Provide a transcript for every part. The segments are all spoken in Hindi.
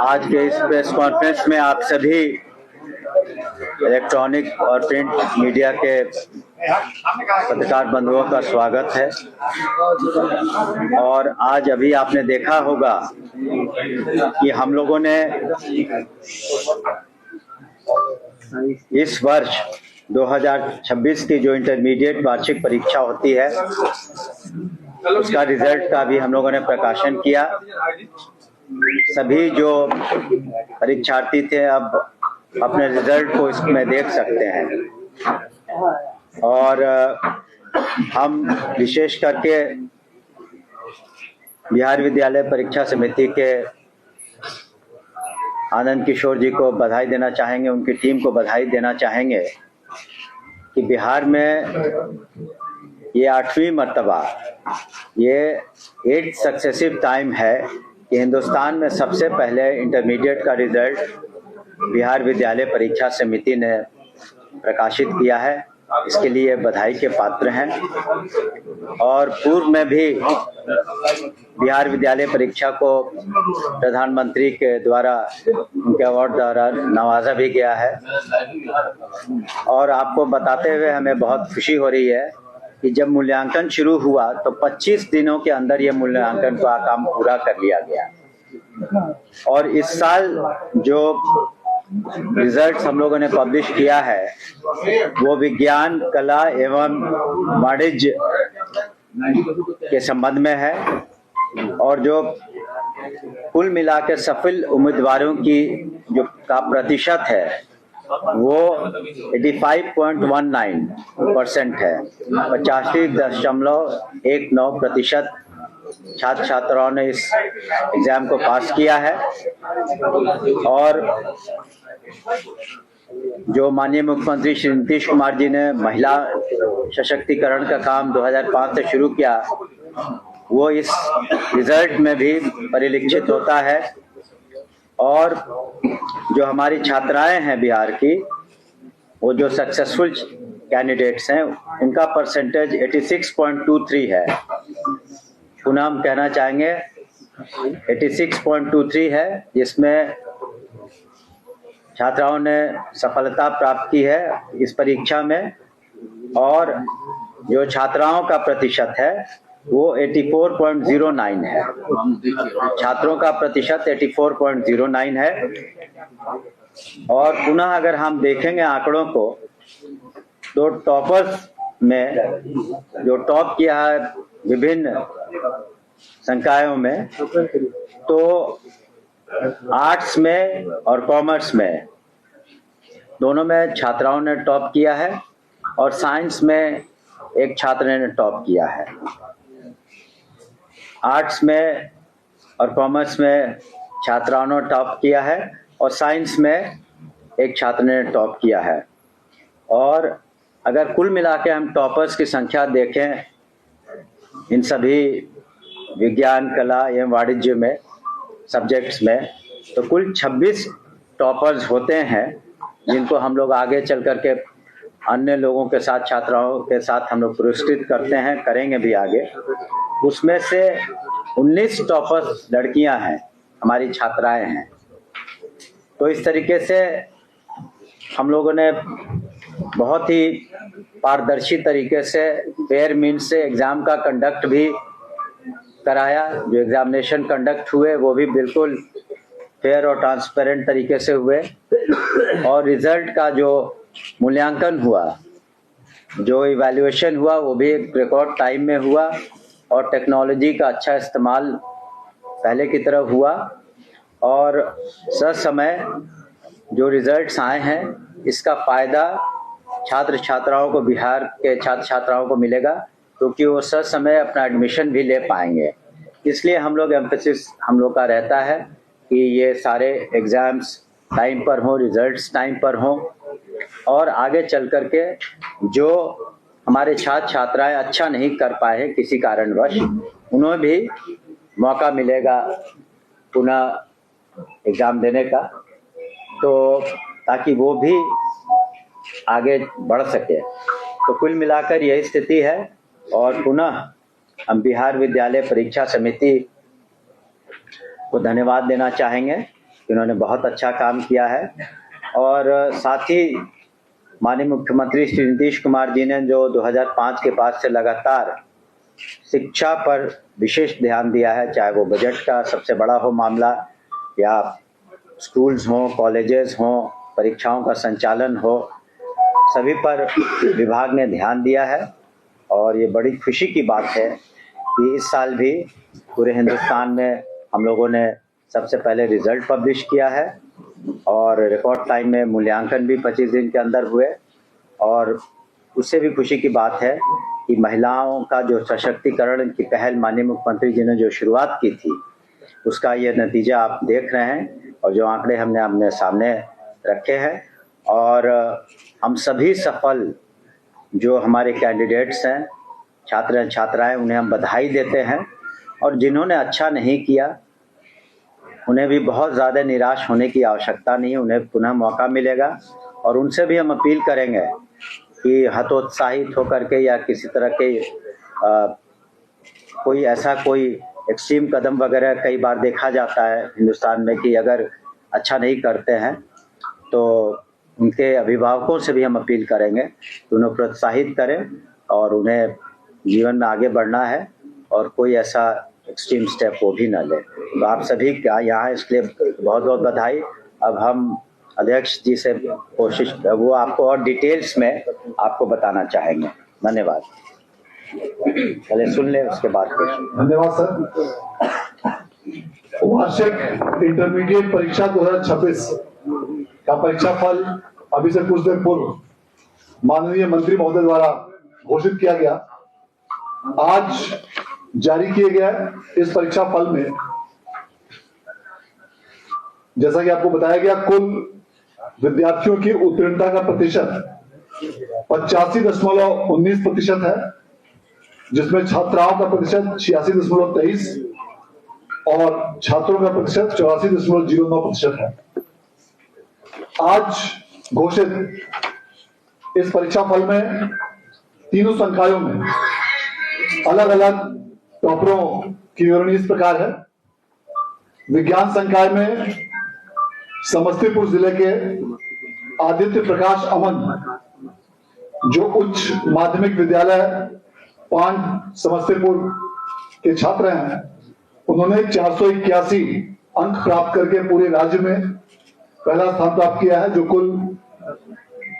आज के इस प्रेस कॉन्फ्रेंस में आप सभी इलेक्ट्रॉनिक और प्रिंट मीडिया के पत्रकार बंधुओं का स्वागत है। और आज अभी आपने देखा होगा कि हम लोगों ने इस वर्ष 2026 की जो इंटरमीडिएट वार्षिक परीक्षा होती है उसका रिजल्ट का भी हम लोगों ने प्रकाशन किया। सभी जो परीक्षार्थी थे अब अपने रिजल्ट को इसमें देख सकते हैं। और हम विशेष करके बिहार विद्यालय परीक्षा समिति के आनंद किशोर जी को बधाई देना चाहेंगे, उनकी टीम को बधाई देना चाहेंगे कि बिहार में ये 8वीं मर्तबा, ये 8th सक्सेसिव टाइम है कि हिंदुस्तान में सबसे पहले इंटरमीडिएट का रिजल्ट बिहार विद्यालय परीक्षा समिति ने प्रकाशित किया है। इसके लिए बधाई के पात्र हैं। और पूर्व में भी बिहार विद्यालय परीक्षा को प्रधानमंत्री के द्वारा उनके अवार्ड द्वारा नवाजा भी गया है। और आपको बताते हुए हमें बहुत खुशी हो रही है कि जब मूल्यांकन शुरू हुआ तो 25 दिनों के अंदर ये मूल्यांकन का काम पूरा कर लिया गया। और इस साल जो रिजल्ट हम लोगों ने पब्लिश किया है वो विज्ञान, कला एवं वाणिज्य के संबंध में है। और जो कुल मिलाकर सफल उम्मीदवारों की जो का प्रतिशत है वो 85.19% है। 85.19% छात्र छात्राओं ने इस एग्जाम को पास किया है। और जो माननीय मुख्यमंत्री श्री नीतीश कुमार जी ने महिला सशक्तिकरण का काम 2005 से शुरू किया वो इस रिजल्ट में भी परिलक्षित होता है। और जो हमारी छात्राएं हैं बिहार की वो जो सक्सेसफुल कैंडिडेट्स हैं उनका परसेंटेज 86.23 है। पुनः हम कहना चाहेंगे 86.23 है, जिसमें छात्राओं ने सफलता प्राप्त की है इस परीक्षा में। और जो छात्राओं का प्रतिशत है वो 84.09 है। छात्रों का प्रतिशत 84.09 है। और पुनः अगर हम देखेंगे आंकड़ों को, तो टॉपर्स में जो टॉप किया है विभिन्न संकायों में, तो आर्ट्स में और कॉमर्स में दोनों में छात्राओं ने टॉप किया है, और साइंस में एक छात्र ने टॉप किया है। आर्ट्स में और कॉमर्स में छात्राओं ने टॉप किया है, और साइंस में एक छात्र ने टॉप किया है। और अगर कुल मिला के हम टॉपर्स की संख्या देखें इन सभी विज्ञान, कला एवं वाणिज्य में सब्जेक्ट्स में, तो कुल 26 टॉपर्स होते हैं, जिनको हम लोग आगे चल कर के अन्य लोगों के साथ, छात्राओं के साथ हम लोग पुरस्कृत करते हैं, करेंगे भी आगे। उसमें से 19 टॉपर्स लड़कियां हैं, हमारी छात्राएं हैं। तो इस तरीके से हम लोगों ने बहुत ही पारदर्शी तरीके से फेयर मीन्स से एग्ज़ाम का कंडक्ट भी कराया। जो एग्जामिनेशन कंडक्ट हुए वो भी बिल्कुल फेयर और ट्रांसपेरेंट तरीके से हुए, और रिजल्ट का जो मूल्यांकन हुआ, जो इवैल्यूएशन हुआ, वो भी रिकॉर्ड टाइम में हुआ, और टेक्नोलॉजी का अच्छा इस्तेमाल पहले की तरह हुआ। और ससमय जो रिजल्ट्स आए हैं, इसका फ़ायदा छात्र छात्राओं को, बिहार के छात्र छात्राओं को मिलेगा, क्योंकि वो ससमय अपना एडमिशन भी ले पाएंगे। इसलिए हम लोग एम्फेसिस हम लोग का रहता है कि ये सारे एग्ज़ाम्स टाइम पर हों, रिजल्ट्स टाइम पर हों, और आगे चल कर के जो हमारे छात्र छात्राएं अच्छा नहीं कर पाए किसी कारणवश, उन्हें भी मौका मिलेगा पुनः एग्ज़ाम देने का, तो ताकि वो भी आगे बढ़ सके। तो कुल मिलाकर यही स्थिति है। और पुनः हम बिहार विद्यालय परीक्षा समिति को धन्यवाद देना चाहेंगे, इन्होंने बहुत अच्छा काम किया है। और साथ ही माननीय मुख्यमंत्री श्री नीतीश कुमार जी ने जो 2005 के बाद से लगातार शिक्षा पर विशेष ध्यान दिया है, चाहे वो बजट का सबसे बड़ा हो मामला, या स्कूल्स हों, कॉलेजेस हों, परीक्षाओं का संचालन हो, सभी पर विभाग ने ध्यान दिया है। और ये बड़ी खुशी की बात है कि इस साल भी पूरे हिंदुस्तान में हम लोगों ने सबसे पहले रिज़ल्ट पब्लिश किया है, और रिकॉर्ड टाइम में मूल्यांकन भी 25 दिन के अंदर हुए। और उससे भी खुशी की बात है कि महिलाओं का जो सशक्तिकरण की पहल माननीय मुख्यमंत्री जी ने जो शुरुआत की थी, उसका ये नतीजा आप देख रहे हैं, और जो आंकड़े हमने अपने सामने रखे हैं। और हम सभी सफल जो हमारे कैंडिडेट्स हैं, छात्र छात्राएं, उन्हें हम बधाई देते हैं। और जिन्होंने अच्छा नहीं किया, उन्हें भी बहुत ज़्यादा निराश होने की आवश्यकता नहीं है, उन्हें पुनः मौका मिलेगा। और उनसे भी हम अपील करेंगे कि हतोत्साहित होकर के या किसी तरह के कोई ऐसा कोई एक्सट्रीम कदम वगैरह कई बार देखा जाता है हिंदुस्तान में कि अगर अच्छा नहीं करते हैं तो उनके अभिभावकों से भी हम अपील करेंगे कि उन्हें प्रोत्साहित करें और उन्हें जीवन में आगे बढ़ना है और कोई ऐसा एक्सट्रीम स्टेप वो भी न ले। तो आप सभी का यहाँ इसलिए बहुत बहुत बधाई। अब हम अध्यक्ष जी से कोशिश वो आपको और डिटेल्स में आपको बताना चाहेंगे। धन्यवाद। पहले सुन ले उसके बाद धन्यवाद सर। वार्षिक इंटरमीडिएट परीक्षा 2026 का परीक्षा फल अभी से कुछ देर पूर्व माननीय मंत्री महोदय द्वारा घोषित किया गया। आज जारी किए गए इस परीक्षा फल में जैसा कि आपको बताया गया, कुल विद्यार्थियों की उत्तीर्णता का प्रतिशत 85.19% है, जिसमें छात्राओं का प्रतिशत 86.23 और छात्रों का प्रतिशत 84.09% है। आज घोषित इस परीक्षा फल में तीनों संकायों में अलग अलग टॉपरों की विवरणी इस प्रकार है। विज्ञान संकाय में समस्तीपुर जिले के आदित्य प्रकाश अमन, जो उच्च माध्यमिक विद्यालय 5 समस्तीपुर के छात्र हैं, उन्होंने 481 अंक प्राप्त करके पूरे राज्य में पहला स्थान प्राप्त किया है, जो कुल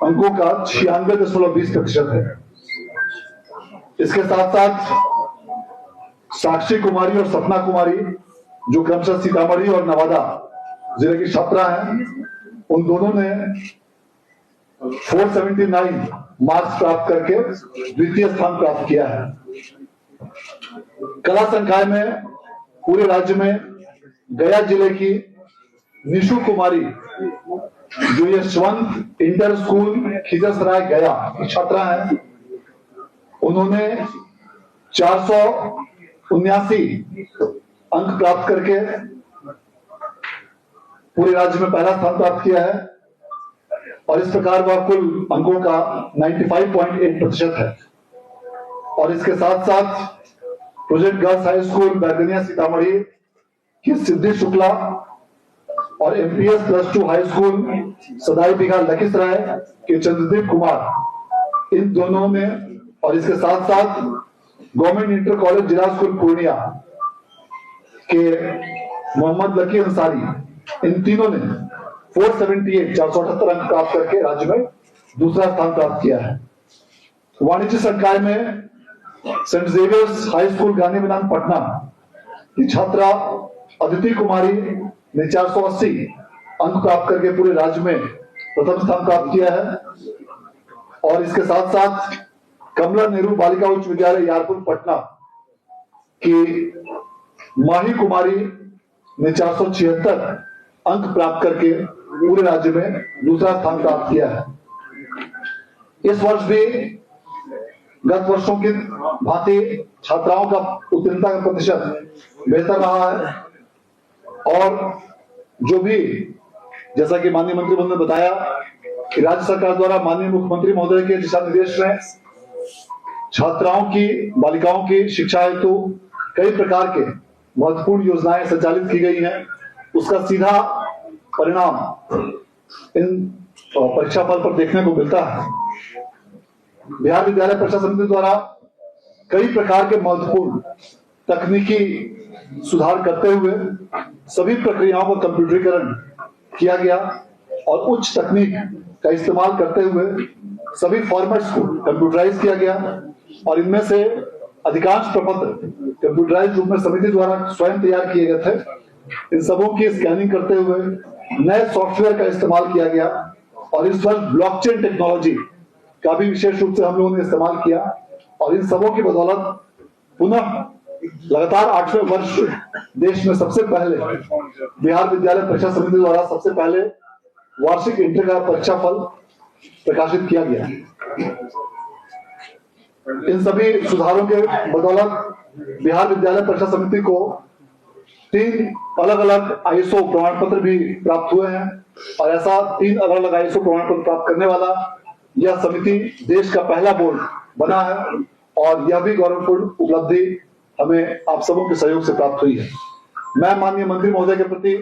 अंकों का 96.20% है। इसके साथ साथ साक्षी कुमारी और सपना कुमारी, जो क्रमशः सीतामढ़ी और नवादा जिले की छात्रा हैं, उन दोनों ने 479 मार्क्स प्राप्त करके द्वितीय स्थान प्राप्त किया है। कला संकाय में पूरे राज्य में गया जिले की निशु कुमारी, जो यशवंत इंटर स्कूल खिजरसराय गया की छात्रा है, उन्होंने 479 अंक प्राप्त करके पूरे राज्य में पहला स्थान प्राप्त किया है और इस प्रकार वह कुल अंकों का 95.8% है। और इसके साथ साथ project girls high school Bairgania Sitamarhi की सिद्धि शुक्ला और एमपीएस +2 हाई स्कूल सदाई बिघा लखीसराय के चंद्रदीप कुमार, इन दोनों ने, और इसके साथ साथ गवर्नमेंट इंटर कॉलेज जिला स्कूल पूर्णिया के मोहम्मद लकी अंसारी, इन तीनों ने 478 अंक प्राप्त करके राज्य में दूसरा स्थान प्राप्त किया है। वाणिज्य संकाय में Saint Xavier's High School Gandhi Maidan Patna की छात्रा अदिति कुमारी ने 480 अंक प्राप्त करके पूरे राज्य में प्रथम स्थान प्राप्त किया है। और इसके साथ साथ कमला नेहरू बालिका उच्च विद्यालय यारपुर पटना की माही कुमारी ने 476 अंक प्राप्त करके पूरे राज्य में दूसरा स्थान प्राप्त किया है। इस वर्ष भी गत वर्षों की भांति छात्राओं का उत्तीर्णता का प्रतिशत बेहतर रहा है और जो भी, जैसा कि माननीय मंत्री महोदय ने बताया कि राज्य सरकार द्वारा माननीय मुख्यमंत्री महोदय के दिशा निर्देश में छात्राओं की, बालिकाओं की शिक्षा हेतु कई प्रकार के महत्वपूर्ण योजनाएं संचालित की गई हैं, उसका सीधा परिणाम इन परीक्षा फल पर देखने को मिलता है। बिहार विद्यालय परीक्षा समिति द्वारा कई प्रकार के महत्वपूर्ण तकनीकी सुधार करते हुए सभी प्रक्रियाओं का कंप्यूटरीकरण किया गया और उच्च तकनीक का इस्तेमाल करते हुए सभी फॉर्मेट्स को कंप्यूटराइज किया गया और इनमें से अधिकांश प्रपत्र कंप्यूटराइज रूप में समिति द्वारा स्वयं तैयार किए गए थे। इन सबों की स्कैनिंग करते हुए नए सॉफ्टवेयर का इस्तेमाल किया गया और इस वर्ष ब्लॉकचेन टेक्नोलॉजी का भी विशेष रूप से हम लोगों ने इस्तेमाल किया और इन सबों की बदौलत पुनः लगातार 8वें वर्ष देश में सबसे पहले बिहार विद्यालय परीक्षा समिति द्वारा सबसे पहले वार्षिक इंटर का परीक्षा फल प्रकाशित किया गया। इन सभी सुधारों के बदौलत बिहार विद्यालय परीक्षा समिति को 3 अलग अलग ISO प्रमाण पत्र भी प्राप्त हुए हैं और ऐसा 3 अलग अलग ISO प्रमाण पत्र प्राप्त करने वाला यह समिति देश का पहला बोर्ड बना है और यह भी गौरवपूर्ण उपलब्धि हमें आप सबों के सहयोग से प्राप्त हुई है। मैं माननीय मंत्री महोदय के प्रति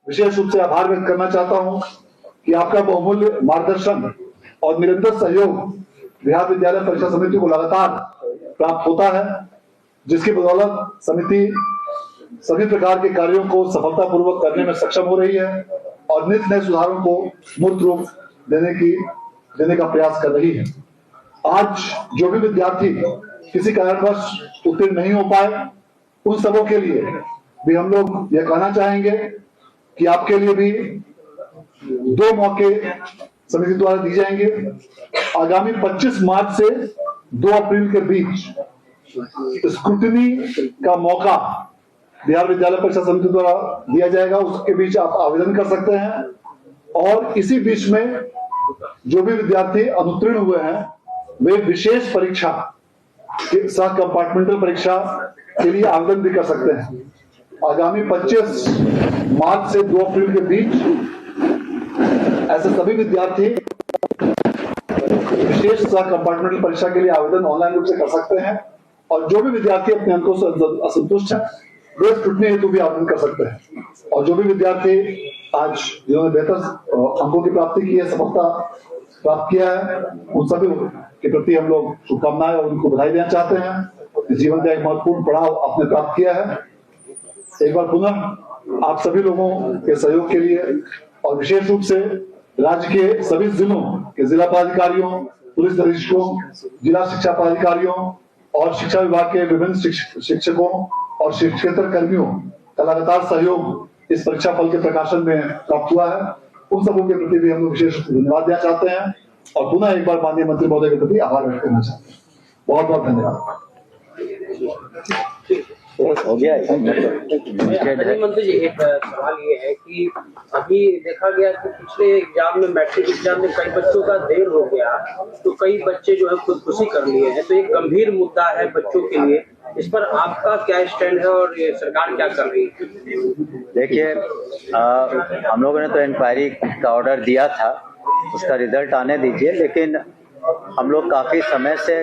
विशेष रूप से आभार व्यक्त करना चाहता हूं कि आपका बहुमूल्य मार्गदर्शन और निरंतर सहयोग बिहार विद्यालय परीक्षा समिति को लगातार प्राप्त होता है, जिसकी बदौलत समिति सभी प्रकार के कार्यों को सफलतापूर्वक करने में सक्षम हो रही है और नित्य नए सुधारों को मूर्त रूप देने का प्रयास कर रही है। आज जो भी विद्यार्थी किसी कारणवश उत्तीर्ण नहीं हो पाए, उन सबों के लिए भी हम लोग यह कहना चाहेंगे कि आपके लिए भी 2 मौके समिति द्वारा दी जाएंगे। आगामी 25 मार्च से 2 अप्रैल के बीच स्क्रूटिनी का मौका बिहार विद्यालय परीक्षा समिति द्वारा दिया जाएगा, उसके बीच आप आवेदन कर सकते हैं और इसी बीच में जो भी विद्यार्थी अनुत्तीर्ण हुए हैं वे विशेष परीक्षा सह कंपार्टमेंटल परीक्षा के लिए आवेदन भी कर सकते हैं। आगामी 25 मार्च से 2 अप्रैल के बीच ऐसे सभी विद्यार्थी दूसरा कंपार्टमेंटल परीक्षा के लिए आवेदन ऑनलाइन रूप से कर सकते हैं और जो भी विद्यार्थी अपने अंकों से असंतुष्ट है वे त्रुटि हेतु भी आवेदन कर सकते हैं। और जो भी विद्यार्थी आज जिन्होंने बेहतर अंकों की प्राप्ति की है, सफलता प्राप्त किया है, उन सभी के प्रति हम लोग शुभकामनाएं और उनको बधाई देना चाहते हैं। जीवन का एक महत्वपूर्ण पड़ाव आपने प्राप्त किया है। एक बार पुनः आप सभी लोगों के सहयोग के लिए और विशेष रूप से राज्य के सभी जिलों के जिला पदाधिकारियों, पुलिस अधीक्षकों, जिला शिक्षा पदाधिकारियों और शिक्षा विभाग के विभिन्न शिक्षकों और शिक्षकेतर कर्मियों का लगातार सहयोग इस परीक्षा फल के प्रकाशन में प्राप्त हुआ है। उन सबों के प्रति भी हम लोग विशेष धन्यवाद देना चाहते हैं और पुनः एक बार माननीय मंत्री महोदय के प्रति आभार व्यक्त करना चाहते हैं। बहुत बहुत धन्यवाद। हो गया। मंत्री जी, एक सवाल ये है कि अभी देखा गया कि पिछले एग्जाम में, मैट्रिक एग्जाम में कई बच्चों का देर हो गया, तो कई बच्चे जो है खुदकुशी कर लिए हैं, तो एक गंभीर मुद्दा है बच्चों के लिए। इस पर आपका क्या स्टैंड है और ये सरकार क्या कर रही है? देखिए, हम लोगों ने तो इंक्वायरी का ऑर्डर दिया था, उसका रिजल्ट आने दीजिए, लेकिन हम लोग काफी समय से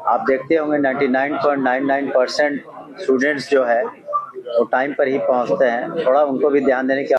आप देखते होंगे 99.99% स्टूडेंट्स जो है वो टाइम पर ही पहुंचते हैं। थोड़ा उनको भी ध्यान देने की